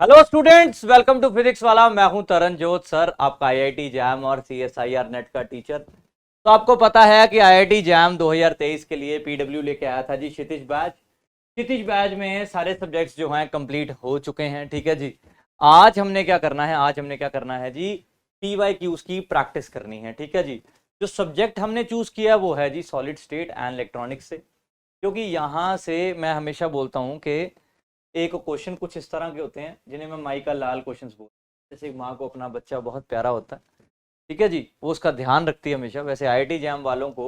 Hello students, welcome to Physics Wallah. मैं हूं Taranjot sir, आपका आईआईटी जैम और सीएसआईआर नेट का टीचर। तो आपको पता है कि आईआईटी जैम 2023 के लिए पीडब्ल्यू लेके आया था जी क्षितिज बैच। क्षितिज बैच में सारे सब्जेक्ट्स जो हैं कंप्लीट हो चुके हैं। ठीक है जी। आज हमने क्या करना है जी, पीवाईक्यूज की प्रैक्टिस करनी है। ठीक है जी। जो सब्जेक्ट हमने चूज किया वो है जी सॉलिड स्टेट एंड इलेक्ट्रॉनिक्स से, क्योंकि यहाँ से मैं हमेशा बोलता हूँ कि एक क्वेश्चन कुछ इस तरह के होते हैं जिन्हें मैं माई का लाल क्वेश्चन बोलता हूँ। जैसे एक माँ को अपना बच्चा बहुत प्यारा होता है, ठीक है जी, वो उसका ध्यान रखती है हमेशा। वैसे आईआईटी जैम वालों को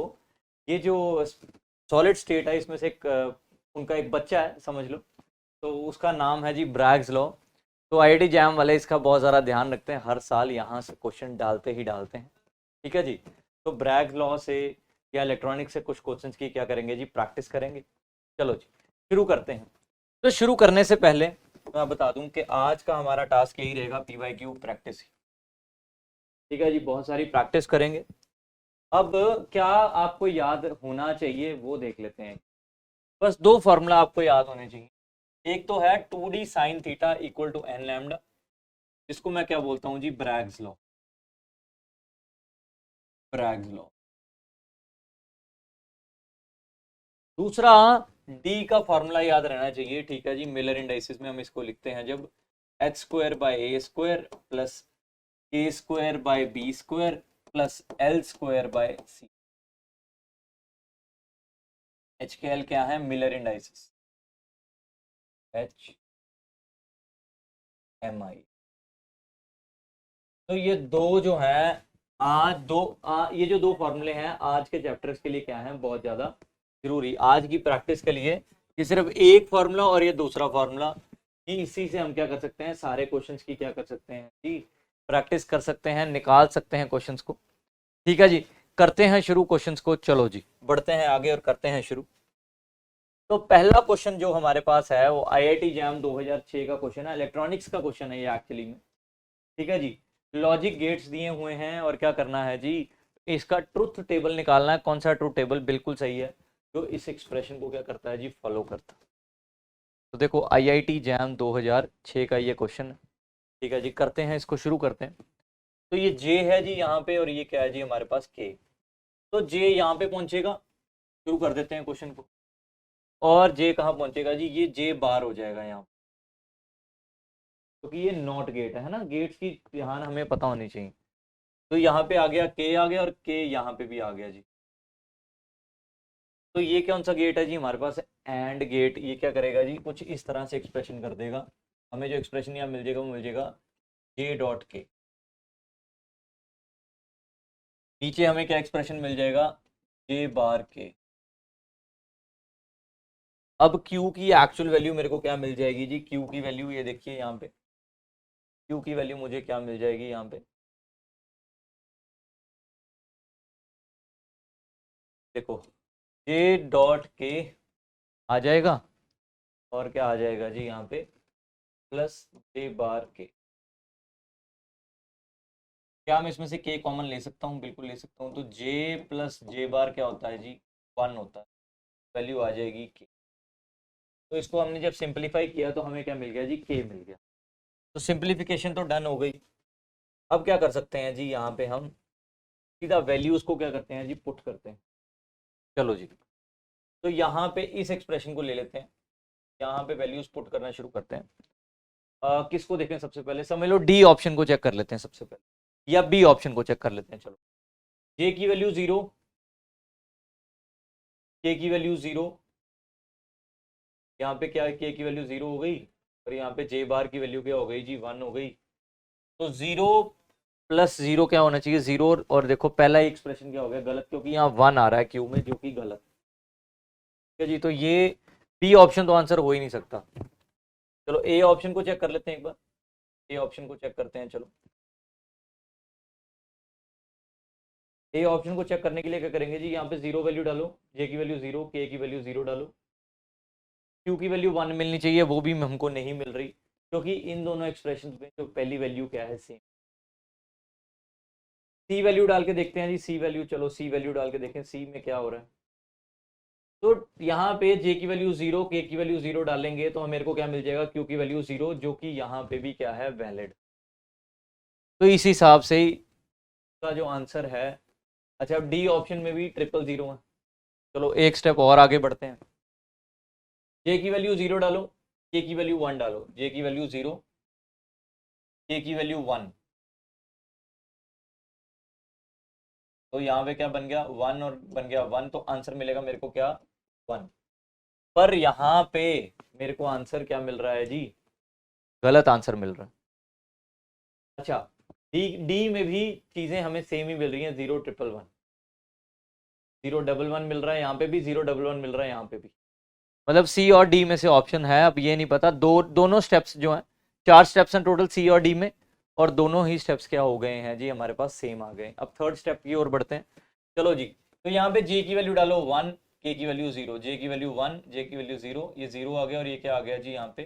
ये जो सॉलिड स्टेट है, इसमें से एक उनका एक बच्चा है समझ लो, तो उसका नाम है जी ब्रैग्स लॉ। तो आईआईटी जैम वाले इसका बहुत ज़्यादा ध्यान रखते हैं, हर साल यहाँ से क्वेश्चन डालते ही डालते हैं। ठीक है जी। तो ब्रैग्स लॉ से या इलेक्ट्रॉनिक्स से कुछ क्वेश्चन की क्या करेंगे जी, प्रैक्टिस करेंगे। चलो जी, शुरू करते हैं। तो शुरू करने से पहले मैं बता दूं कि आज का हमारा टास्क यही रहेगा, पीवाईक्यू प्रैक्टिस। ठीक है जी, बहुत सारी प्रैक्टिस करेंगे। अब क्या आपको याद होना चाहिए वो देख लेते हैं। बस दो फॉर्मूला आपको याद होने चाहिए। एक तो है 2d sine theta equal to n lambda, जिसको मैं क्या बोलता हूं जी, ब्रैग्स लॉ। Bragg's law. दूसरा, डी का फॉर्मूला याद रहना चाहिए। ठीक है जी, मिलर इंडाइसिस में हम इसको लिखते हैं जब h square by a square plus a square by b square plus l square by c. H k l क्या है, Miller indices, h m i. तो ये दो जो है, ये जो दो फॉर्मूले हैं आज के चैप्टर्स के लिए क्या है, बहुत ज्यादा जरूरी आज की प्रैक्टिस के लिए। ये सिर्फ एक फॉर्मूला और ये दूसरा फॉर्मूला, कि इसी से हम क्या कर सकते हैं, सारे क्वेश्चंस की क्या कर सकते हैं जी, प्रैक्टिस कर सकते हैं, निकाल सकते हैं क्वेश्चंस को। ठीक है जी, करते हैं शुरू क्वेश्चंस को। चलो जी, बढ़ते हैं आगे और करते हैं शुरू। तो पहला क्वेश्चन जो हमारे पास है वो आईआईटी जैम 2006 का क्वेश्चन है, इलेक्ट्रॉनिक्स का क्वेश्चन है ये एक्चुअली में। ठीक है जी। लॉजिक गेट्स दिए हुए हैं और क्या करना है जी, इसका ट्रुथ टेबल निकालना है। कौन सा ट्रुथ टेबल, बिल्कुल सही है, जो इस एक्सप्रेशन को क्या करता है जी, फॉलो करता है। तो देखो आईआईटी जैम 2006 का ये क्वेश्चन है। ठीक है जी, करते हैं इसको, शुरू करते हैं। तो ये जे है जी यहाँ पे, और ये क्या है जी हमारे पास के। तो जे यहाँ पे पहुंचेगा, शुरू कर देते हैं क्वेश्चन को। और जे कहाँ पहुंचेगा जी, ये जे बार हो जाएगा यहाँ, क्योंकि ये नॉट गेट है ना, गेट्स की ध्यान हमें पता होनी चाहिए। तो यहाँ पे आ गया के, आ गया, और के यहाँ पे भी आ गया जी। तो ये कौन सा गेट है जी हमारे पास, एंड गेट। ये क्या करेगा जी, कुछ इस तरह से एक्सप्रेशन कर देगा। हमें जो एक्सप्रेशन यहाँ मिल जाएगा वो मिल जाएगा जे डॉट के। नीचे हमें क्या एक्सप्रेशन मिल जाएगा, जे बार के। अब क्यू की एक्चुअल वैल्यू मेरे को क्या मिल जाएगी जी, क्यू की वैल्यू ये देखिए यहाँ पे, क्यू की वैल्यू मुझे क्या मिल जाएगी यहाँ पे, देखो जे डॉट के आ जाएगा, और क्या आ जाएगा जी यहाँ पे, प्लस जे बार के। क्या मैं इसमें से के कॉमन ले सकता हूँ, बिल्कुल ले सकता हूँ। तो जे प्लस जे बार क्या होता है जी, 1 होता है, वैल्यू आ जाएगी के। तो इसको हमने जब सिंपलीफाई किया तो हमें क्या मिल गया जी, के मिल गया। तो सिंपलीफिकेशन तो डन हो गई। अब क्या कर सकते हैं जी, यहाँ पे हम सीधा वैल्यूज को क्या करते हैं जी, पुट करते हैं। चलो जी, तो यहाँ पे इस एक्सप्रेशन को ले लेते हैं, यहाँ पे वैल्यूज पुट करना शुरू करते हैं। किसको देखें सबसे पहले, समझ लो डी ऑप्शन को चेक कर लेते हैं सबसे पहले, या बी ऑप्शन को चेक कर लेते हैं। चलो, जे की वैल्यू 0, के की वैल्यू 0, यहाँ पे क्या, के की वैल्यू 0 हो गई, और यहाँ पे जे बार की वैल्यू क्या हो गई जी, 1 हो गई। तो 0 प्लस 0 क्या होना चाहिए, 0। और देखो पहला ही एक्सप्रेशन क्या हो गया, गलत, क्योंकि यहाँ 1 आ रहा है क्यू में, जो कि गलत। ठीक है जी, तो ये बी ऑप्शन तो आंसर हो ही नहीं सकता। चलो ए ऑप्शन को चेक कर लेते हैं एक बार, ए ऑप्शन को चेक करते हैं। चलो, ए ऑप्शन को चेक करने के लिए क्या करेंगे जी, यहाँ पे 0 वैल्यू डालो, जे की वैल्यू 0, के की वैल्यू 0 डालो। क्यू की वैल्यू 1 मिलनी चाहिए, वो भी हमको नहीं मिल रही, क्योंकि इन दोनों एक्सप्रेशन में जो पहली वैल्यू क्या है, सेम। सी वैल्यू डाल के देखते हैं जी, सी वैल्यू, चलो सी वैल्यू डाल के देखें सी में क्या हो रहा है। तो यहाँ पे जे की वैल्यू 0, के की वैल्यू 0 डालेंगे तो मेरे को क्या मिल जाएगा, क्यू की वैल्यू 0, जो कि यहाँ पे भी क्या है, वैलिड। तो इस हिसाब से ही का जो आंसर है, अच्छा अब डी ऑप्शन में भी 000 है। चलो एक स्टेप और आगे बढ़ते हैं। जे की वैल्यू 0 डालो, के की वैल्यू 1 डालो, जे की वैल्यू 0, के की वैल्यू 1, तो यहाँ पे क्या बन गया 1 और बन गया 1, तो आंसर मिलेगा मेरे को क्या 1। पर यहाँ पे मेरे को आंसर क्या मिल रहा है जी, गलत आंसर मिल रहा है। अच्छा डी डी में भी चीजें हमें सेम ही मिल रही हैं, 0 1 1 0 1 1 मिल रहा है, यहाँ पे भी 0 1 1 मिल रहा है, यहाँ पे भी। मतलब सी और डी में से ऑप्शन है, अब ये नहीं पता, दोनों स्टेप्स जो हैं, 4 स्टेप्स हैं टोटल सी और डी में, और दोनों ही स्टेप्स क्या हो गए हैं जी, हमारे पास सेम आ गए। अब थर्ड स्टेप की ओर बढ़ते हैं। चलो जी, तो यहाँ पे जे की वैल्यू डालो 1, के की वैल्यू 0, जे की वैल्यू 1, जे की वैल्यू 0, ये 0 आ गया और ये क्या आ गया जी, यहाँ पे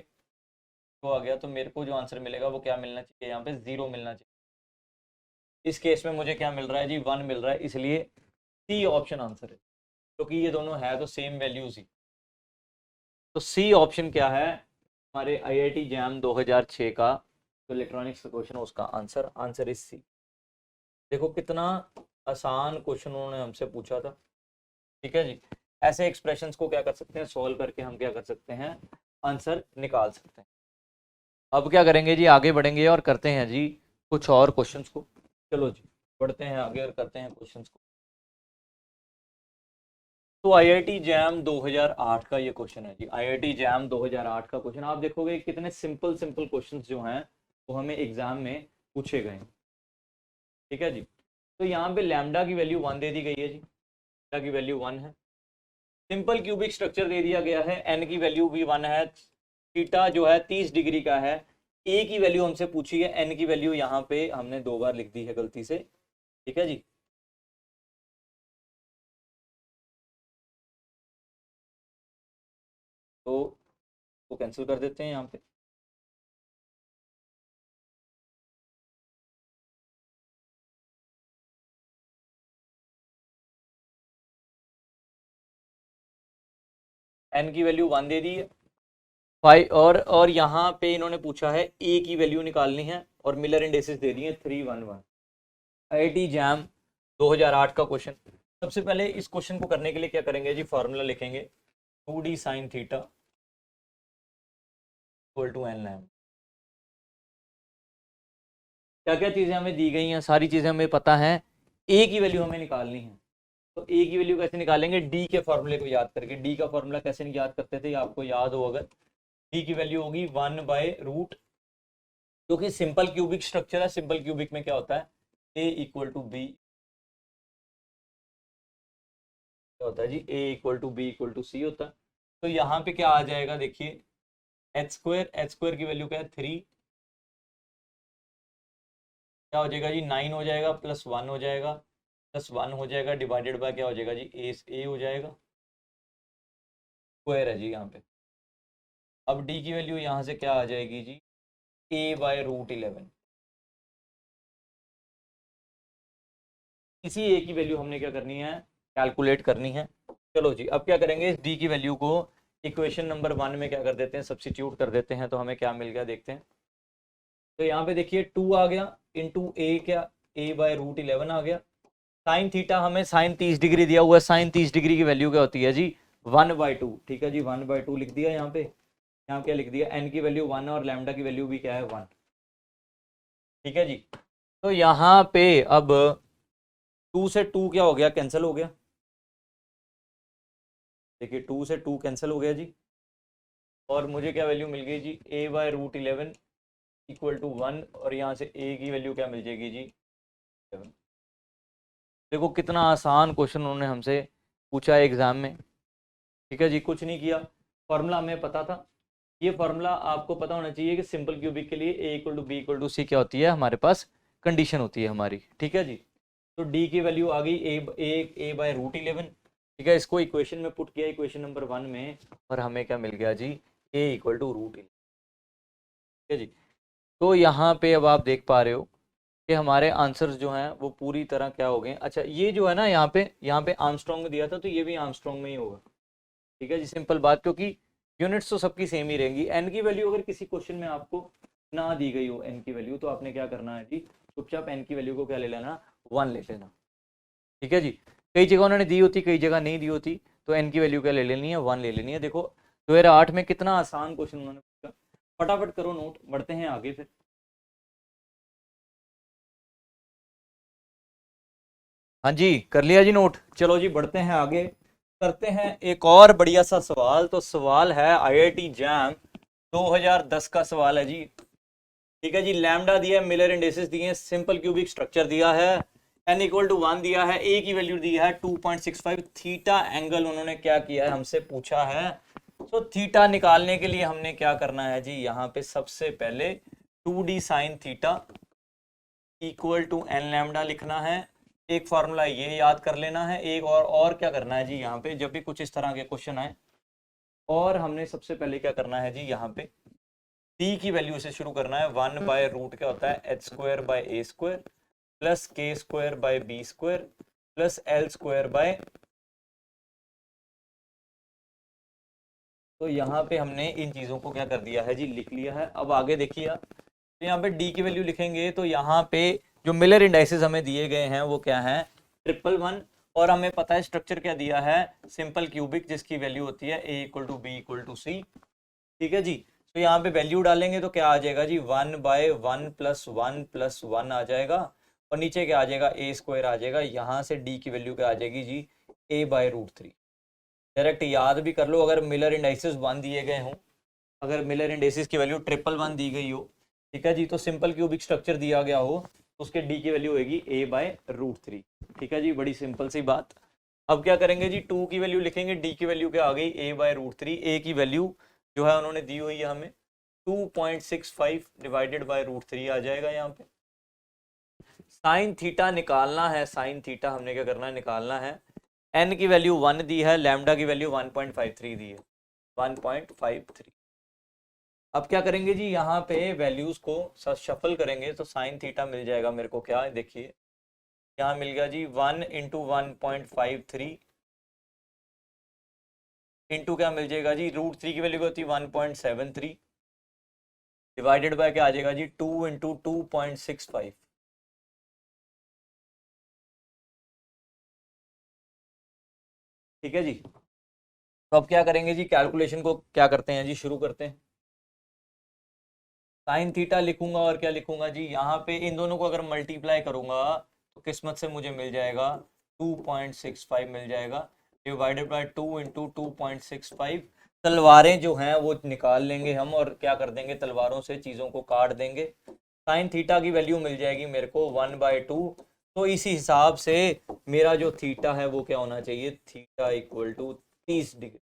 तो आ गया। तो मेरे को जो आंसर मिलेगा वो क्या मिलना चाहिए, यहाँ पे 0 मिलना चाहिए। इस केस में मुझे क्या मिल रहा है जी, 1 मिल रहा है, इसलिए सी ऑप्शन आंसर है, क्योंकि ये दोनों है तो सेम वैल्यूज ही। तो सी ऑप्शन क्या है, हमारे आईआईटी जैम 2006 का जो इलेक्ट्रॉनिक्स का क्वेश्चन है उसका आंसर, आंसर इज सी। देखो कितना आसान क्वेश्चन उन्होंने हमसे पूछा था। ठीक है जी, ऐसे एक्सप्रेशंस को क्या कर सकते हैं, सॉल्व करके हम क्या कर सकते हैं, आंसर निकाल सकते हैं। अब क्या करेंगे जी, आगे बढ़ेंगे और करते हैं जी कुछ और क्वेश्चंस को। चलो जी बढ़ते हैं आगे और करते हैं क्वेश्चंस को। तो आईआईटी जैम 2008 का ये क्वेश्चन है जी, आईआईटी जैम 2008 का क्वेश्चन। आप देखोगे कितने सिंपल सिंपल क्वेश्चंस जो हैं वो हमें एग्जाम में पूछे गए हैं। ठीक है जी, तो यहाँ पे लैम्डा की वैल्यू 1 दे दी गई है जी, लैम्डा की वैल्यू 1 है। सिंपल क्यूबिक स्ट्रक्चर दे दिया गया है, एन की वैल्यू भी 1 है, थीटा जो है 30 डिग्री का है। ए की वैल्यू हमसे पूछी है, एन की वैल्यू यहाँ पे हमने 2 बार लिख दी है गलती से। ठीक है जी, तो वो कैंसिल कर देते हैं यहाँ पे। एन की वैल्यू 1 दे दी है, फाइव, और यहाँ पे इन्होंने पूछा है ए की वैल्यू निकालनी है, और मिलर इंडेसिस दे दिए 3 1 1। आईआईटी जैम 2008 का क्वेश्चन। सबसे पहले इस क्वेश्चन को करने के लिए क्या करेंगे जी, फॉर्मूला लिखेंगे 2d sine theta equal to n lambda. क्या क्या चीज़ें हमें दी गई हैं, सारी चीज़ें हमें पता है, ए की वैल्यू हमें निकालनी है। तो ए की वैल्यू कैसे निकालेंगे, डी के फॉर्मूले को याद करके। डी का फॉर्मूला कैसे याद करते थे, आपको याद हो अगर, डी की वैल्यू होगी 1/रूट, क्योंकि सिंपल क्यूबिक स्ट्रक्चर है, सिंपल क्यूबिक में क्या होता है, ए इक्वल टू बी, क्या होता है जी, a equal to b equal to c होता है। तो यहाँ पे क्या आ जाएगा देखिए, एच स्क्वायर की वैल्यू क्या है 3, क्या हो जाएगा जी 9 हो जाएगा, प्लस 1 हो जाएगा, प्लस 1 हो जाएगा, डिवाइडेड बाय क्या हो जाएगा जी, ए हो जाएगा, स्क्वायर है जी यहाँ पे। अब डी की वैल्यू यहाँ से क्या आ जाएगी जी, a/√11। इसी ए की वैल्यू हमने क्या करनी है, कैलकुलेट करनी है। चलो जी, अब क्या करेंगे, इस डी की वैल्यू को इक्वेशन नंबर 1 में क्या कर देते हैं, सब्स्टिट्यूट कर देते हैं, तो हमें क्या मिल गया देखते हैं। तो यहाँ पे देखिए 2 आ गया इंटू ए, क्या a/√11 आ गया। साइन थीटा हमें साइन 30 डिग्री दिया हुआ है, साइन 30 डिग्री की वैल्यू क्या होती है जी 1/2। ठीक है जी, 1/2 लिख दिया यहाँ पे। यहाँ क्या लिख दिया, एन की वैल्यू 1 और लैम्डा की वैल्यू भी क्या है 1। ठीक है जी, तो यहाँ पे अब 2 से 2 क्या हो गया, कैंसिल हो गया। देखिए 2 से 2 कैंसिल हो गया जी, और मुझे क्या वैल्यू मिल गई जी, a/√11 इक्वल टू 1, और यहाँ से a की वैल्यू क्या मिल जाएगी जी 7। देखो कितना आसान क्वेश्चन उन्होंने हमसे पूछा है एग्जाम में। ठीक है जी, कुछ नहीं किया, फॉर्मूला हमें पता था। ये फॉर्मूला आपको पता होना चाहिए कि सिंपल क्यूबिक के लिए a equal to b equal to c क्या होती है, हमारे पास कंडीशन होती है हमारी। ठीक है जी, तो d की वैल्यू आ गई a/√11। ठीक है, इसको इक्वेशन में पुट किया, इक्वेशन नंबर 1 में, और हमें क्या मिल गया जी, a इक्वल टू √11। ठीक है जी, तो यहाँ पे अब आप देख पा रहे हो कि हमारे आंसर्स जो हैं वो पूरी तरह क्या हो गए। अच्छा ये जो है ना, यहाँ पे आर्मस्ट्रॉन्ग में दिया था, तो ये भी आर्मस्ट्रॉन्ग में ही होगा। ठीक है जी, सिंपल बात, क्योंकि यूनिट्स तो सबकी सेम ही रहेंगी। एन की वैल्यू अगर किसी क्वेश्चन में आपको ना दी गई हो एन की वैल्यू, तो आपने क्या करना है जी, चुपचाप एन की वैल्यू को क्या ले लेना, 1 ले लेना। ठीक है जी, कई जगह उन्होंने दी होती, कई जगह नहीं दी होती, तो एन की वैल्यू क्या ले लेनी है, 1 ले लेनी है। देखो 2008 में कितना आसान क्वेश्चन उन्होंने पूछा, फटाफट करो नोट, बढ़ते हैं आगे फिर। हाँ जी, कर लिया जी नोट, चलो जी बढ़ते हैं आगे, करते हैं एक और बढ़िया सा सवाल। तो सवाल है आईआईटी जैम 2010 का सवाल है जी। ठीक है जी, लैम्डा दिया है, मिलर इंडेसिस दिए हैं, सिंपल क्यूबिक स्ट्रक्चर दिया है, n इक्वल टू 1 दिया है, ए की वैल्यू दी है 2.65, थीटा एंगल उन्होंने क्या किया है, हमसे पूछा है। तो थीटा निकालने के लिए हमने क्या करना है जी, यहाँ पे सबसे पहले 2d sine theta equal to n lambda लिखना है। एक फॉर्मूला ये याद कर लेना है। एक और क्या करना है जी, यहाँ पे जब भी कुछ इस तरह के क्वेश्चन आए, और हमने सबसे पहले क्या करना है जी, यहाँ पे डी की वैल्यू से शुरू करना है। 1 बाय रूट क्या होता है, h square by a square plus k square by b square plus l square by. तो यहाँ पे हमने इन चीजों को क्या कर दिया है जी, लिख लिया है। अब आगे देखिए आप, तो यहाँ पे डी की वैल्यू लिखेंगे, तो यहाँ पे जो मिलर इंडाइसेस हमें दिए गए हैं वो क्या है, 111, और हमें पता है स्ट्रक्चर क्या दिया है, सिंपल क्यूबिक, जिसकी वैल्यू होती है a equal to b equal to c. ठीक है जी, तो यहाँ पे वैल्यू डालेंगे तो क्या आ जाएगा जी, 1 बाय 1 प्लस 1 प्लस 1 आ जाएगा, और नीचे क्या आ जाएगा, ए स्क्वायर आ जाएगा। यहाँ से डी की वैल्यू क्या आ जाएगी जी, ए बाय रूट 3। डायरेक्ट याद भी कर लो, अगर मिलर इंडाइसेस 1 दिए गए हों, अगर मिलर इंडेसिस की वैल्यू 111 दी गई हो, ठीक है जी, तो सिंपल क्यूबिक स्ट्रक्चर दिया गया हो, तो उसके डी की वैल्यू होगी ए बाय रूट 3। ठीक है जी, बड़ी सिंपल सी बात। अब क्या करेंगे जी, 2 की वैल्यू लिखेंगे, डी की वैल्यू क्या आ गई, ए बाय रूट 3। ए की वैल्यू जो है उन्होंने दी हुई है हमें 2.65 डिवाइडेड बाय रूट 3 आ जाएगा। यहाँ पे साइन थीटा निकालना है, साइन थीटा हमने क्या करना है, निकालना है। एन की वैल्यू 1 दी है, लैम्डा की वैल्यू 1.53 दी है, 1.53। अब क्या करेंगे जी, यहाँ पे वैल्यूज को शफल करेंगे, तो साइन थीटा मिल जाएगा मेरे को, क्या देखिए यहाँ मिल गया जी, 1 इंटू 1.53 इंटू क्या मिल जाएगा जी, रूट 3 की वैल्यू होती है 1.73 डिवाइडेड बाय क्या आ जाएगा जी, 2 इंटू 2.65। ठीक है जी, तो अब क्या करेंगे जी, कैलकुलेशन को क्या करते हैं जी, शुरू करते हैं। साइन थीटा लिखूंगा और क्या लिखूंगा जी, यहाँ पे इन दोनों को अगर मल्टीप्लाई करूंगा तो किस्मत से मुझे मिल जाएगा 2.65 मिल जाएगा, डिवाइडेड बाय 2 इंटू 2.65। तलवारें जो हैं वो निकाल लेंगे हम, और क्या कर देंगे, तलवारों से चीज़ों को काट देंगे। साइन थीटा की वैल्यू मिल जाएगी मेरे को 1/2। तो इसी हिसाब से मेरा जो थीटा है वो क्या होना चाहिए, थीटा इक्वल टू 30 डिग्री।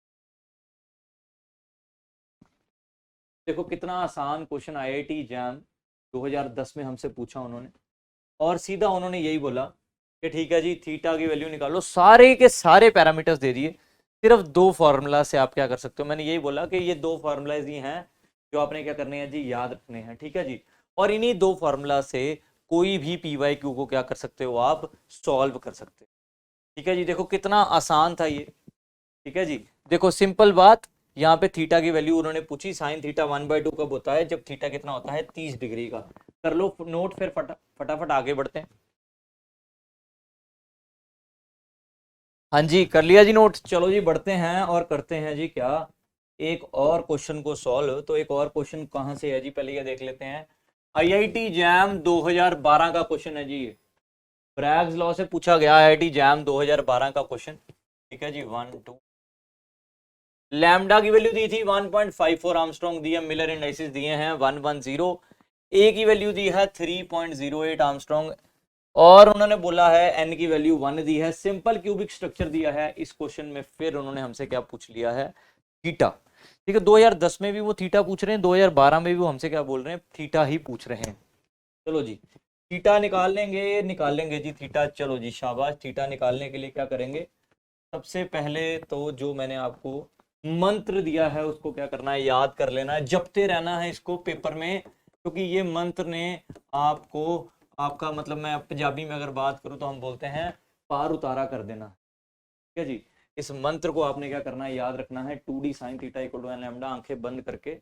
देखो कितना आसान क्वेश्चन आईआईटी जैम 2010 में हमसे पूछा उन्होंने, और सीधा उन्होंने यही बोला कि ठीक है जी, थीटा की वैल्यू निकालो, सारे के सारे पैरामीटर्स दे दिए, सिर्फ 2 फार्मूला से आप क्या कर सकते हो। मैंने यही बोला कि ये 2 फार्मूलाज ही हैं जो आपने क्या करने हैं जी, याद रखने हैं। ठीक है जी, और इन्हीं 2 फार्मूला से कोई भी पीवाईक्यू को क्या कर सकते हो, आप सॉल्व कर सकते हो। ठीक है जी, देखो कितना आसान था ये। ठीक है जी, देखो सिंपल बात, यहाँ पे थीटा की वैल्यू उन्होंने पूछी, साइन थीटा 1/2 कब होता है, जब थीटा कितना होता है, 30 डिग्री का। कर लो नोट, फिर फटाफट आगे बढ़ते हैं। हाँ जी, कर लिया जी नोट, चलो जी बढ़ते हैं और करते हैं जी क्या, एक और क्वेश्चन को सॉल्व। तो एक और क्वेश्चन कहाँ से है जी, पहले ये देख लेते हैं। आईआईटी जैम 2012 का क्वेश्चन है जी, ब्रैग्स लॉ से पूछा गया आईआईटी जैम 2012 का क्वेश्चन। ठीक है जी, 1 2 लैम्डा की वैल्यू दी थी 1.54 आर्मस्ट्रॉन्ग दिया, मिलर इंडाइसेस दिए हैं 110, ए की वैल्यू दी है 3.08 आर्मस्ट्रॉन्ग, और उन्होंने बोला है एन की वैल्यू 1 दी है, सिंपल क्यूबिक स्ट्रक्चर दिया है इस क्वेश्चन में। फिर उन्होंने हमसे क्या पूछ लिया है, थीटा। ठीक है, 2010 में भी वो थीटा पूछ रहे हैं, 2012 में भी वो हमसे क्या बोल रहे हैं, थीटा ही पूछ रहे हैं। चलो जी, थीटा निकाल लेंगे जी थीटा। चलो जी शाबाश, थीटा निकालने के लिए क्या करेंगे, सबसे पहले तो जो मैंने आपको मंत्र दिया है उसको क्या करना है, याद कर लेना है, जपते रहना है इसको पेपर में, क्योंकि ये मंत्र ने आपको, आपका मतलब मैं पंजाबी में अगर बात करूं तो हम बोलते हैं पार उतारा कर देना। ठीक है जी, इस मंत्र को आपने क्या करना है, याद रखना है, 2d sin theta equal to n lambda. आंखें बंद करके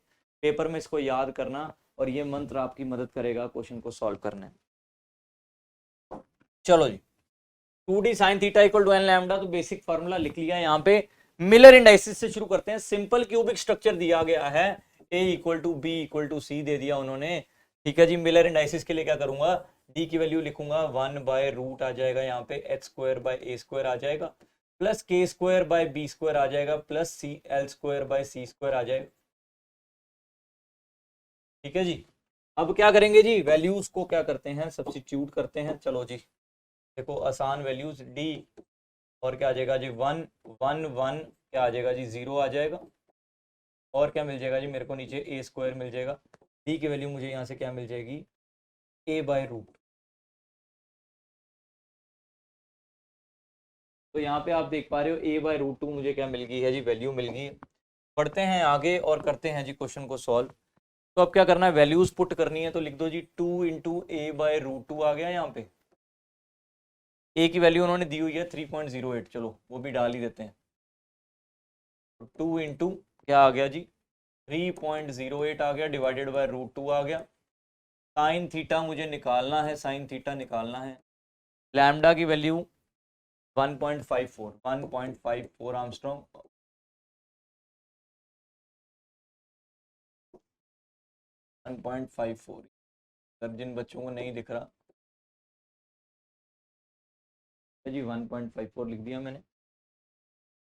पेपर में इसको याद करना, और ये मंत्र आपकी मदद करेगा क्वेश्चन को सॉल्व करने। चलो जी, 2d sin theta equal to n lambda, तो बेसिक फार्मूला लिख लिया यहाँ पे। मिलर इंडाइसिस से शुरू करते हैं। सिंपल क्यूबिक स्ट्रक्चर दिया गया है, a equal to b equal to c दे दिया उन्होंने, ठीक है जी। मिलर इंडाइसिस के लिए क्या करूंगा, d की वैल्यू लिखूंगा 1/रूट आ जाएगा यहाँ पे, h square by a square आ जाएगा, plus k square by b square आ जाएगा, plus c l square by c square आ जाएगा, ठीक है जी। अब क्या करेंगे जी, वैल्यूज को क्या करते हैं, सब्स्टिट्यूट करते हैं। चलो जी, देखो आसान वैल्यूज, d और क्या आ जाएगा जी 1 1 1, क्या आ जाएगा जी 0 आ जाएगा, और क्या मिल जाएगा जी मेरे को नीचे a स्क्वायर मिल जाएगा। d की वैल्यू मुझे यहाँ से क्या मिल जाएगी, a/रूट। तो यहाँ पे आप देख पा रहे हो a/√2 मुझे क्या मिल गई है जी, वैल्यू मिल गई है। पढ़ते हैं आगे और करते हैं जी क्वेश्चन को सॉल्व। तो अब क्या करना है, वैल्यूज पुट करनी है, तो लिख दो जी 2 इंटू a/√2 आ गया यहाँ पे। a की वैल्यू उन्होंने दी हुई है 3.08, चलो वो भी डाल ही देते हैं। 2 इंटू क्या आ गया जी 3.08 आ गया, डिवाइडेड बाय √2 आ गया। साइन थीटा मुझे निकालना है, साइन थीटा निकालना है। लैम्डा की वैल्यू 1.54 आर्मस्ट्रॉन्ग, 1.54। सब जिन बच्चों को नहीं दिख रहा जी, 1.54 लिख दिया मैंने।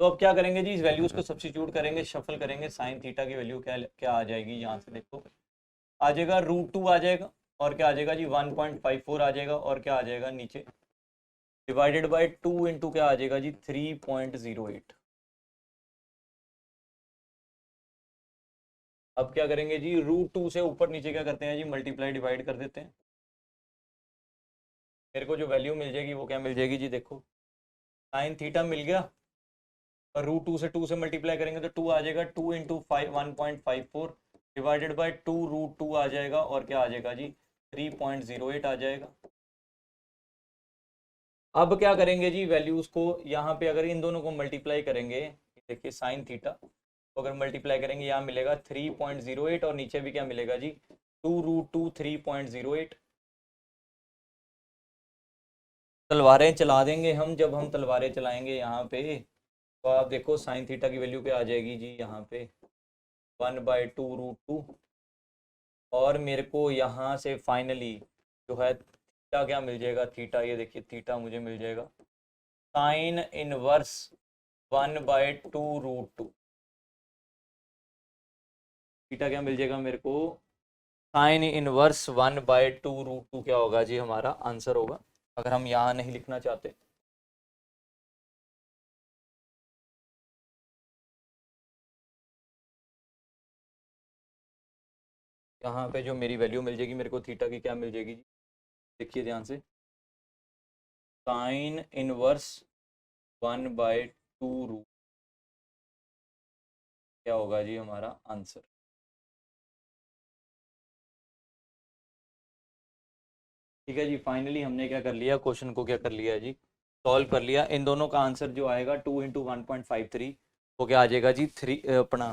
तो अब क्या करेंगे जी, इस वैल्यूज को सब्स्टिट्यूट करेंगे, शफल करेंगे। साइन थीटा की वैल्यू क्या क्या आ जाएगी, यहाँ से देखो आ जाएगा √2 आ जाएगा, और क्या आ जाएगा जी 1.54 आ जाएगा, और क्या आ जाएगा नीचे डिवाइडेड बाय 2 इंटू क्या आ जाएगा जी 3.08। अब क्या करेंगे जी, √2 से ऊपर नीचे क्या करते हैं जी, मल्टीप्लाई डिवाइड कर देते हैं। मेरे को जो वैल्यू मिल जाएगी वो क्या मिल जाएगी जी, देखो साइन थीटा मिल गया, और √2 से 2 से मल्टीप्लाई करेंगे तो 2 आ जाएगा, 2 इंटू 1.54 डिवाइडेड बाय 2 √2 आ जाएगा, और क्या आ जाएगा जी 3.08 आ जाएगा। अब क्या करेंगे जी, वैल्यूज को यहाँ पे अगर इन दोनों को मल्टीप्लाई करेंगे, देखिए साइन थीटा तो अगर मल्टीप्लाई करेंगे यहाँ मिलेगा 3.08, और नीचे भी क्या मिलेगा जी 2 √2 3.08। तलवारें चला देंगे हम, जब हम तलवारें चलाएंगे यहाँ पे, तो आप देखो साइन थीटा की वैल्यू क्या आ जाएगी जी यहाँ पे 1/2 √2, और मेरे को यहाँ से फाइनली जो है थीटा क्या मिल जाएगा, थीटा ये देखिए थीटा मुझे मिल जाएगा साइन इनवर्स 1/2 √2। थीटा क्या मिल जाएगा मेरे को, साइन इनवर्स 1/2 √2 क्या होगा जी, हमारा आंसर होगा, अगर हम यहाँ नहीं लिखना चाहते। यहाँ पे जो मेरी वैल्यू मिल जाएगी मेरे को थीटा की क्या मिल जाएगी जी, देखिए ध्यान से, साइन इनवर्स 1/2 √, क्या होगा जी हमारा आंसर। ठीक है जी, फाइनली हमने क्या कर लिया, क्वेश्चन को क्या कर लिया जी, सॉल्व कर लिया। इन दोनों का आंसर जो आएगा 2 इंटू 1.53, वो क्या आ जाएगा जी अपना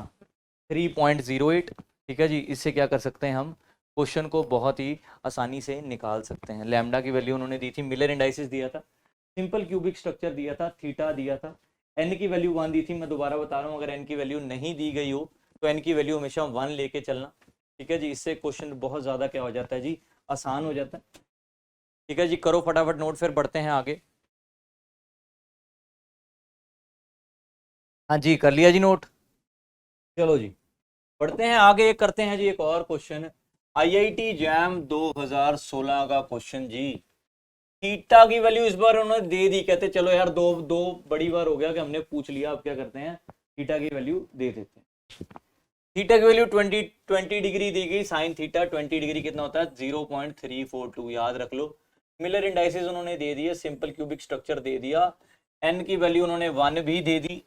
3.08। ठीक है जी, इससे क्या कर सकते हैं हम, क्वेश्चन को बहुत ही आसानी से निकाल सकते हैं। लैम्डा की वैल्यू उन्होंने दी थी, मिलर इंडाइसिस दिया था, सिंपल क्यूबिक स्ट्रक्चर दिया था, थीटा दिया था, एन की वैल्यू 1 दी थी। मैं दोबारा बता रहा हूँ, अगर एन की वैल्यू नहीं दी गई हो तो एन की वैल्यू हमेशा 1 लेके चलना। ठीक है जी, इससे क्वेश्चन बहुत ज़्यादा क्या हो जाता है जी, आसान हो जाता है। ठीक है जी, करो फटाफट नोट, फिर बढ़ते हैं आगे। हाँ जी, कर लिया जी नोट। चलो जी, बढ़ते हैं आगे, करते हैं जी एक और क्वेश्चन। आईआईटी जैम 2016 का क्वेश्चन जी। थीटा की वैल्यू इस बार उन्होंने दे दी, कहते चलो यार दो दो बड़ी बार हो गया कि हमने पूछ लिया, अब क्या करते हैं थीटा की वैल्यू दे देते हैं। थीटा की वैल्यू 20 डिग्री दी गई, साइन थीटा 20 डिग्री कितना होता है 0.342, याद रख लो। मिलर इंडाइसिस उन्होंने दे दिए, सिंपल क्यूबिक स्ट्रक्चर दे दिया, एन की वैल्यू उन्होंने 1 भी दे दी।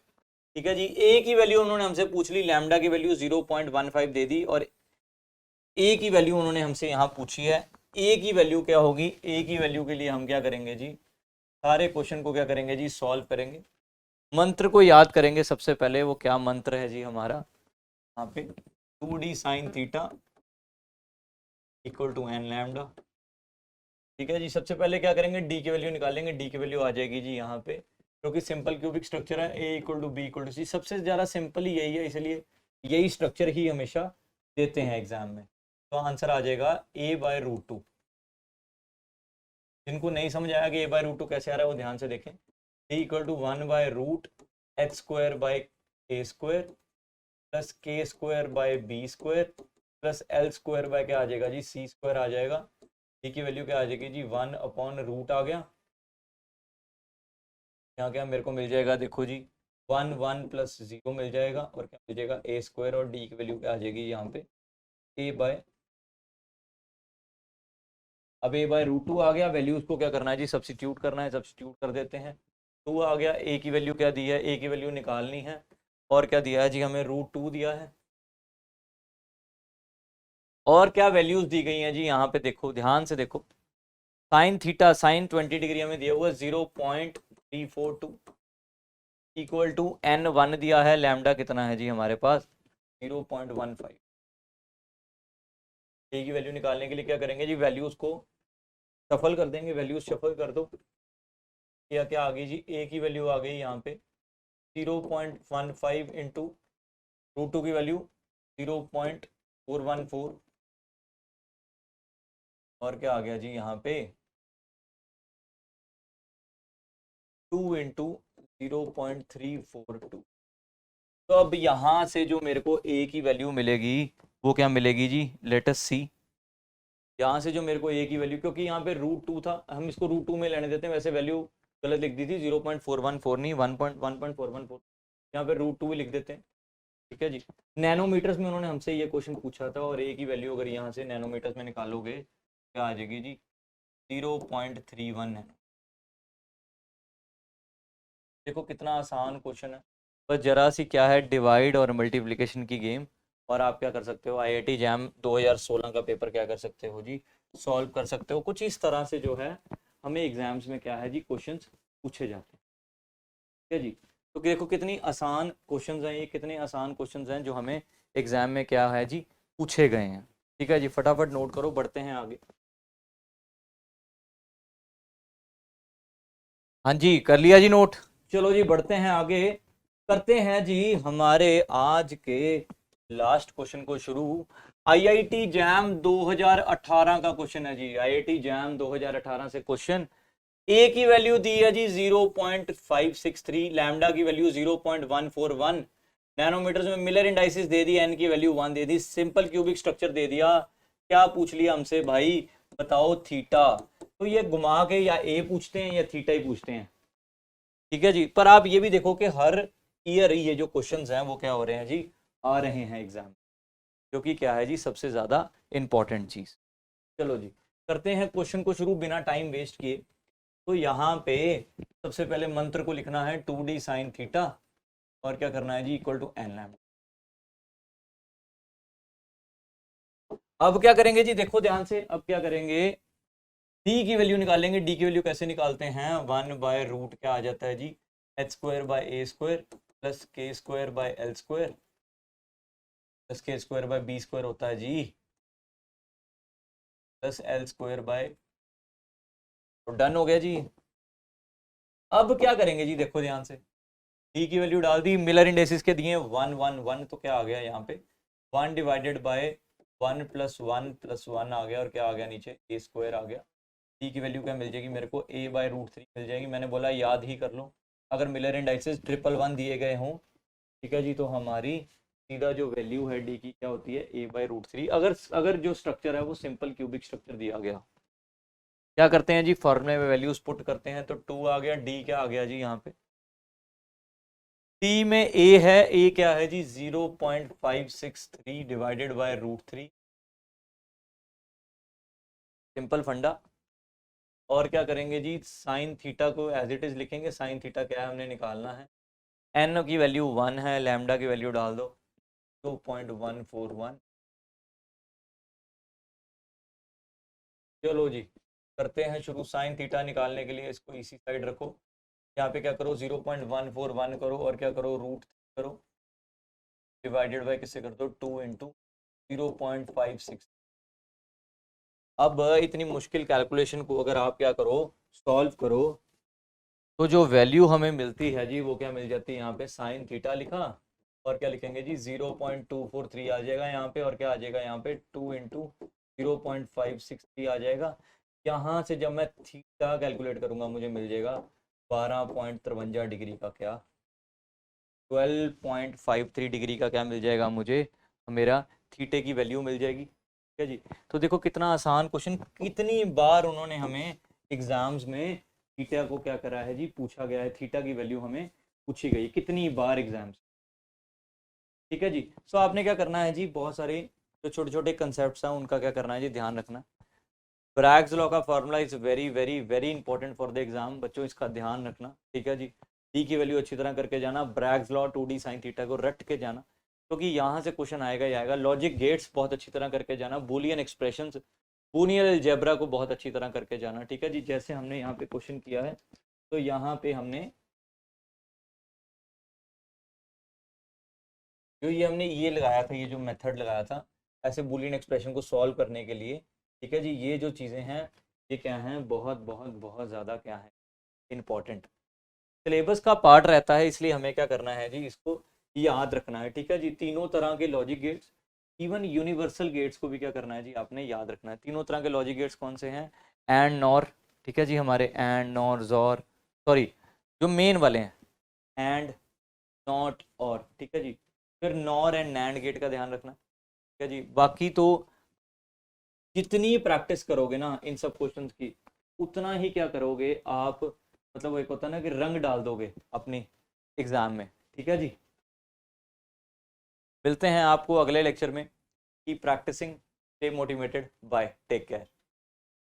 ठीक है जी, ए की वैल्यू उन्होंने हमसे पूछ ली, लैम्डा की वैल्यू 0.15 दे दी, और ए की वैल्यू उन्होंने हमसे यहाँ पूछी है। ए की वैल्यू क्या होगी, ए की वैल्यू के लिए हम क्या करेंगे जी, सारे क्वेश्चन को क्या करेंगे जी, सॉल्व करेंगे। मंत्र को याद करेंगे सबसे पहले, वो क्या मंत्र है जी हमारा यहाँ पे, 2d sine theta equal to n lambda. ठीक है जी, सबसे पहले क्या करेंगे, डी की वैल्यू निकालेंगे। डी की वैल्यू आ जाएगी जी यहाँ पे, क्योंकि सिंपल क्यूबिक स्ट्रक्चर है, a equal to b equal to c, सबसे ज़्यादा सिंपल ही यही है, इसलिए यही स्ट्रक्चर ही हमेशा देते हैं एग्जाम में। तो आंसर आ जाएगा a/√2। जिनको नहीं समझ आया कि a/√2 कैसे आ रहा है, वो ध्यान से देखें। a equal to 1/√x² / a² plus k² / b² plus l² by क्या आ जाएगा जी, c² आ जाएगा। डी की वैल्यू क्या आ जाएगी जी, 1/√, आ गया। यहाँ क्या मेरे को मिल जाएगा, देखो जी 1 प्लस 0 मिल जाएगा, और क्या मिल जाएगा a², और डी की वैल्यू क्या आ जाएगी यहाँ पे a/, अब a/√2 आ गया। वैल्यूज को क्या करना है जी, सब्सिट्यूट करना है, सब्सिट्यूट कर देते हैं। 2 आ गया, a की वैल्यू क्या दी है, a की वैल्यू निकालनी है, और क्या दिया है जी हमें, √2 दिया है। और क्या वैल्यूज दी गई हैं जी यहाँ पे, देखो ध्यान से देखो, साइन थीटा, साइन 20 डिग्री हमें दिया हुआ 0.342 इक्वल टू n1 दिया है, लैम्डा कितना है जी हमारे पास 0.15। ए की वैल्यू निकालने के लिए क्या करेंगे जी, वैल्यूज को शफल कर देंगे, वैल्यूज शफल कर दो। या क्या आ गई जी, ए की वैल्यू आ गई यहाँ पे 0.15 इंटू √2 की वैल्यू 0.414, और क्या आ गया जी यहाँ पे 2 इंटू 0.342। तो अब यहाँ से जो मेरे को ए की वैल्यू मिलेगी वो क्या मिलेगी जी, लेट अस सी। यहाँ से जो मेरे को ए की वैल्यू, क्योंकि यहाँ पे √2 था, हम इसको √2 में लेने देते हैं, वैसे वैल्यू गलत लिख दी थी, 0.414 नहीं, 1.414, यहाँ पे √2 ही लिख देते हैं। ठीक है जी, नैनोमीटर्स में उन्होंने हमसे ये क्वेश्चन पूछा था, और ए की वैल्यू अगर यहाँ से नैनोमीटर्स में निकालोगे क्या आ जाएगी जी 0.31 है। देखो कितना आसान क्वेश्चन है, बस जरा सी क्या है, डिवाइड और मल्टीप्लिकेशन की गेम। और आप क्या कर सकते हो, आईआईटी जैम 2016 का पेपर क्या कर सकते हो जी, सॉल्व कर सकते हो। कुछ इस तरह से जो है हमें एग्जाम्स में क्या है जी, क्वेश्चंस पूछे जाते हैं। ठीक है जी, तो देखो कितनी आसान क्वेश्चंस हैं ये, कितने आसान क्वेश्चंस हैं जो हमें एग्जाम में क्या है जी, पूछे गए हैं। ठीक है जी, फटाफट नोट करो, बढ़ते हैं आगे। हाँ जी, कर लिया जी नोट। चलो जी बढ़ते हैं आगे, करते हैं जी हमारे आज के लास्ट क्वेश्चन को शुरू। आईआईटी जैम 2018 का क्वेश्चन है जी, आईआईटी जैम 2018 से क्वेश्चन। ए की वैल्यू दी है जी 0.563, लैम्डा की वैल्यू 0.141, नैनोमीटर्स में मिलर इंडाइसिस दे दी, एन की वैल्यू 1 दे दी, सिंपल क्यूबिक स्ट्रक्चर दे दिया। क्या पूछ लिया हमसे भाई, बताओ थीटा। तो ये घुमा के या ए पूछते हैं या थीटा ही पूछते हैं। ठीक है जी, पर आप ये भी देखो कि हर ईयर ये जो क्वेश्चंस हैं वो क्या हो रहे हैं जी, आ रहे हैं एग्जाम, जो कि क्या है जी सबसे ज्यादा इंपॉर्टेंट चीज। चलो जी करते हैं क्वेश्चन को शुरू बिना टाइम वेस्ट किए। तो यहाँ पे सबसे पहले मंत्र को लिखना है 2d साइन थीटा, और क्या करना है जी, इक्वल टू एन लैम्डा। अब क्या करेंगे जी, देखो ध्यान से, अब क्या करेंगे, डी की वैल्यू निकालेंगे। डी की वैल्यू कैसे निकालते हैं, 1/√, क्या आ जाता है जी, h² / a² plus k² / l² plus k² / b² होता है जी, प्लस l² तो डन हो गया जी। अब क्या करेंगे जी, देखो ध्यान से, डी की वैल्यू डाल दी, मिलर इंडेसिस के दिए 1 1 1, तो क्या आ गया यहाँ पे 1 डिवाइडेड बाय 1 प्लस 1 प्लस 1 आ गया, और क्या आ गया नीचे a² आ गया। डी की वैल्यू क्या मिल जाएगी मेरे को, a/√3 मिल जाएगी। मैंने बोला याद ही कर लो, अगर मिलर इंडाइसिस 1 1 दिए गए हों, ठीक है जी, तो हमारी सीधा जो वैल्यू है डी की क्या होती है, a/√3। अगर अगर जो स्ट्रक्चर है वो सिंपल क्यूबिक स्ट्रक्चर दिया गया, क्या करते हैं जी, फॉर्मूले में वैल्यूज पुट करते हैं, तो 2 आ गया, डी क्या आ गया जी यहाँ पे, टी में ए है, ए क्या है जी 0.563 डिवाइडेड बाय √3, सिंपल फंडा। और क्या करेंगे जी, साइन थीटा को एज इट इज लिखेंगे, साइन थीटा क्या है हमने निकालना है, एन की वैल्यू 1 है, लैम्डा की वैल्यू डाल दो 2.141। चलो जी करते हैं शुरू, साइन थीटा निकालने के लिए इसको इसी साइड रखो, यहाँ पे क्या करो 0.141 करो और क्या करो रूट करो, डिवाइडेड बाय किससे कर दो 2 इंटू 0.56। अब इतनी मुश्किल कैलकुलेशन को अगर आप क्या करो सॉल्व करो, तो जो वैल्यू हमें मिलती है जी वो क्या मिल जाती है, यहाँ पे साइन थीटा लिखा और क्या लिखेंगे जी 0.243 आ जाएगा यहाँ पे, और क्या आ जाएगा यहाँ पे 2 इंटू 0.563 आ जाएगा। यहाँ से जब मैं थीटा कैलकुलेट करूँगा मुझे मिल जाएगा 12.53 डिग्री का क्या 12.53 डिग्री का क्या मिल जाएगा मुझे, मेरा थीटे की वैल्यू मिल जाएगी। ठीक है जी। तो देखो कितना आसान क्वेश्चन, कितनी बार उन्होंने हमें एग्जाम्स में थीटा को क्या करा है जी, पूछा गया है, थीटा की वैल्यू हमें पूछी गई कितनी बार एग्जाम्स। ठीक है जी। सो आपने क्या करना है जी, बहुत सारे जो छोटे छोटे कंसेप्ट हैं उनका क्या करना है जी, ध्यान रखना। ब्रैग्स लॉ का formula is very very very important for the exam, बच्चों इसका ध्यान रखना। ठीक है जी। डी की वैल्यू अच्छी तरह करके जाना, Bragg's law 2D sine theta को रट के जाना, क्योंकि यहाँ से क्वेश्चन आएगा ही आएगा। लॉजिक गेट्स बहुत अच्छी तरह करके जाना, बूलियन एक्सप्रेशंस, बूलियन अलजेब्रा को बहुत अच्छी तरह करके जाना। ठीक है जी। जैसे हमने यहाँ पे क्वेश्चन किया है, तो यहाँ पे हमने जो हमने लगाया था, ये जो मेथड लगाया था ऐसे बूलियन एक्सप्रेशन को सॉल्व करने के लिए। ठीक है जी। ये जो चीज़ें हैं ये क्या हैं, बहुत बहुत बहुत ज़्यादा क्या है इम्पॉर्टेंट, सिलेबस का पार्ट रहता है, इसलिए हमें क्या करना है जी, इसको याद रखना है। ठीक है जी। तीनों तरह के logic gates, even universal gates को भी क्या करना है जी, आपने याद रखना है। तीनों तरह के लॉजिक गेट्स कौन से हैं, एंड नॉर। ठीक है जी। हमारे एंड नॉर जोर, सॉरी जो मेन वाले हैं एंड नॉट और। ठीक है जी। फिर नॉर एंड नैंड गेट का ध्यान रखना। ठीक है जी। बाकी तो जितनी प्रैक्टिस करोगे ना इन सब क्वेश्चंस की, उतना ही क्या करोगे आप, मतलब एक होता है ना कि रंग डाल दोगे अपनी एग्जाम में। ठीक है जी। मिलते हैं आपको अगले लेक्चर में। Keep practising, stay motivated, bye, take care.